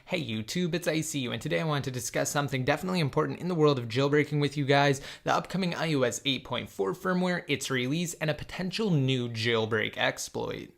Hey YouTube, it's ICU, and today I want to discuss something definitely important in the world of jailbreaking with you guys, the upcoming iOS 8.4 firmware, its release, and a potential new jailbreak exploit.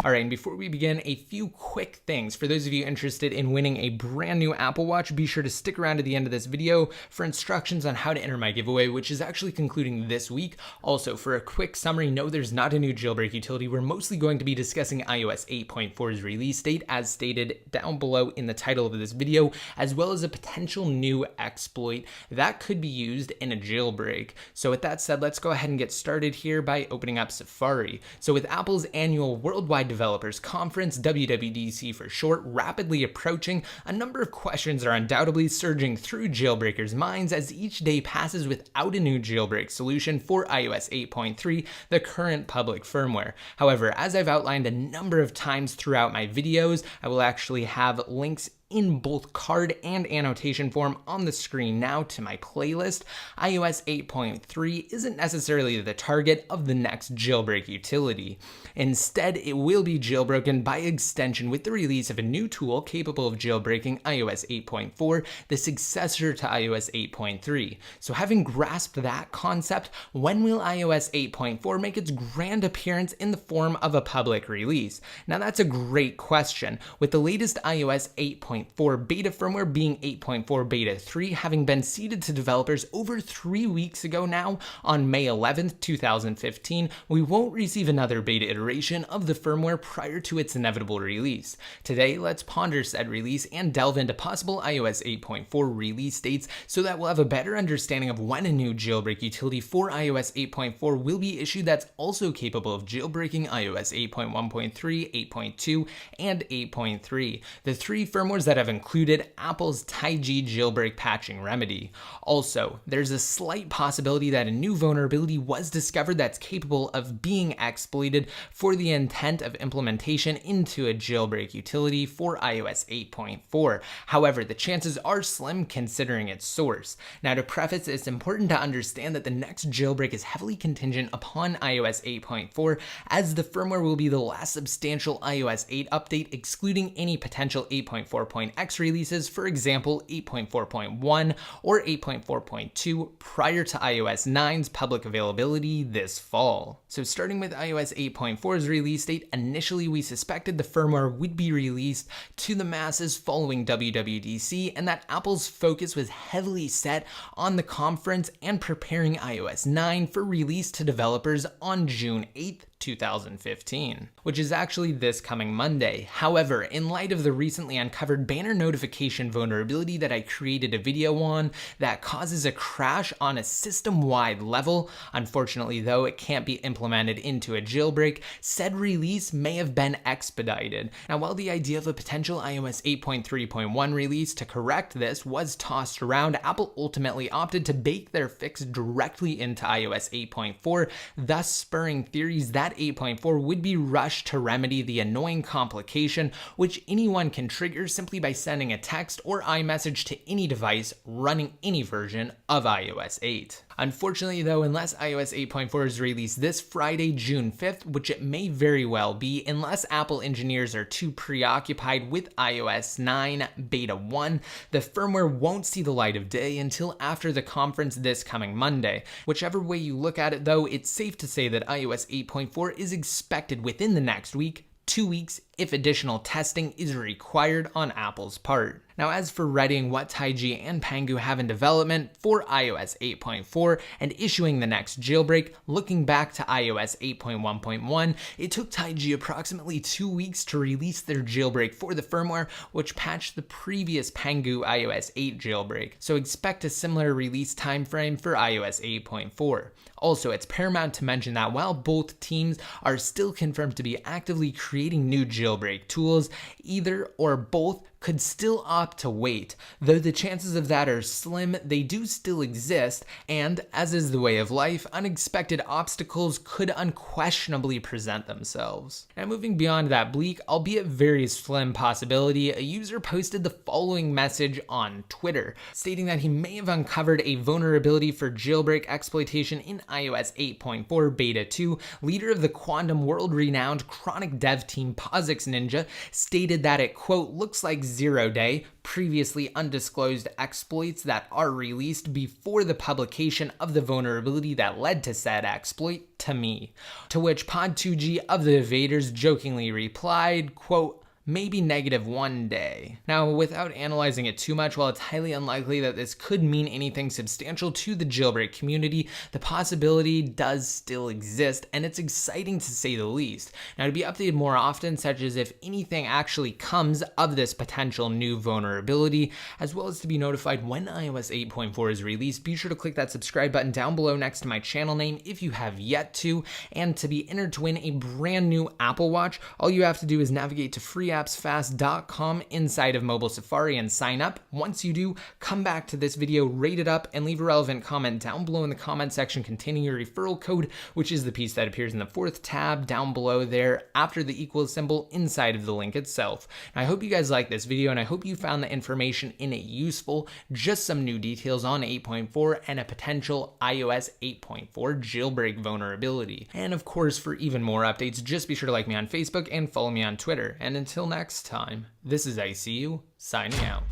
Alright, and before we begin, a few quick things. For those of you interested in winning a brand new Apple Watch, be sure to stick around to the end of this video for instructions on how to enter my giveaway, which is actually concluding this week. Also, for a quick summary, no, there's not a new jailbreak utility. We're mostly going to be discussing iOS 8.4's release date, as stated down below in the title of this video, as well as a potential new exploit that could be used in a jailbreak. So with that said, let's go ahead and get started here by opening up Safari. So with Apple's annual Worldwide Developers Conference, WWDC for short, rapidly approaching, a number of questions are undoubtedly surging through jailbreakers' minds as each day passes without a new jailbreak solution for iOS 8.3, the current public firmware. However, as I've outlined a number of times throughout my videos, I will actually have links in both card and annotation form on the screen now to my playlist. iOS 8.3 isn't necessarily the target of the next jailbreak utility. Instead, it will be jailbroken by extension with the release of a new tool capable of jailbreaking iOS 8.4, the successor to iOS 8.3. So having grasped that concept, when will iOS 8.4 make its grand appearance in the form of a public release? Now that's a great question, with the latest iOS 8.4 beta firmware being 8.4 beta 3 having been seeded to developers over 3 weeks ago now on May 11th, 2015, we won't receive another beta iteration of the firmware prior to its inevitable release. Today, let's ponder said release and delve into possible iOS 8.4 release dates so that we'll have a better understanding of when a new jailbreak utility for iOS 8.4 will be issued that's also capable of jailbreaking iOS 8.1.3, 8.2, and 8.3. The three firmwares that have included Apple's Taiji jailbreak patching remedy. Also, there's a slight possibility that a new vulnerability was discovered that's capable of being exploited for the intent of implementation into a jailbreak utility for iOS 8.4. However, the chances are slim considering its source. Now, to preface, it's important to understand that the next jailbreak is heavily contingent upon iOS 8.4, as the firmware will be the last substantial iOS 8 update, excluding any potential 8.4.x releases, for example 8.4.1 or 8.4.2, prior to iOS 9's public availability this fall. So starting with iOS 8.4's release date, initially we suspected the firmware would be released to the masses following WWDC, and that Apple's focus was heavily set on the conference and preparing iOS 9 for release to developers on June 8th, 2015, which is actually this coming Monday. However, in light of the recently uncovered banner notification vulnerability that I created a video on that causes a crash on a system-wide level, unfortunately though it can't be implemented into a jailbreak, said release may have been expedited. Now, while the idea of a potential iOS 8.3.1 release to correct this was tossed around, Apple ultimately opted to bake their fix directly into iOS 8.4, thus spurring theories that 8.4 would be rushed to remedy the annoying complication which anyone can trigger simply by sending a text or iMessage to any device running any version of iOS 8. Unfortunately though, unless iOS 8.4 is released this Friday, June 5th, which it may very well be, unless Apple engineers are too preoccupied with iOS 9 Beta 1, the firmware won't see the light of day until after the conference this coming Monday. Whichever way you look at it though, it's safe to say that iOS 8.4 is expected within the next week, 2 weeks, if additional testing is required on Apple's part. Now, as for readying what Taiji and Pangu have in development for iOS 8.4 and issuing the next jailbreak, looking back to iOS 8.1.1, it took Taiji approximately 2 weeks to release their jailbreak for the firmware, which patched the previous Pangu iOS 8 jailbreak. So expect a similar release timeframe for iOS 8.4. Also, it's paramount to mention that while both teams are still confirmed to be actively creating new jailbreak tools, either or both could still opt to wait. Though the chances of that are slim, they do still exist, and as is the way of life, unexpected obstacles could unquestionably present themselves. Now, moving beyond that bleak, albeit very slim possibility, a user posted the following message on Twitter, stating that he may have uncovered a vulnerability for jailbreak exploitation in iOS 8.4 Beta 2. Leader of the Quantum world-renowned chronic dev team posits POSIX Ninja stated that it, quote, looks like 0-day, previously undisclosed exploits that are released before the publication of the vulnerability that led to said exploit to me. To which Pod2G of the Evaders jokingly replied, quote, maybe -1 day. Now, without analyzing it too much, while it's highly unlikely that this could mean anything substantial to the Jailbreak community, the possibility does still exist, and it's exciting to say the least. Now, to be updated more often, such as if anything actually comes of this potential new vulnerability, as well as to be notified when iOS 8.4 is released, be sure to click that subscribe button down below next to my channel name if you have yet to, and to be entered to win a brand new Apple Watch, all you have to do is navigate to freeappsfast.com inside of mobile Safari and sign up. Once you do, come back to this video, rate it up, and leave a relevant comment down below in the comment section containing your referral code, which is the piece that appears in the 4th tab down below there after the equals symbol inside of the link itself. Now, I hope you guys liked this video, and I hope you found the information in it useful. Just some new details on 8.4 and a potential iOS 8.4 jailbreak vulnerability. And of course, for even more updates, just be sure to like me on Facebook and follow me on Twitter. And until next time, this is ICU signing out.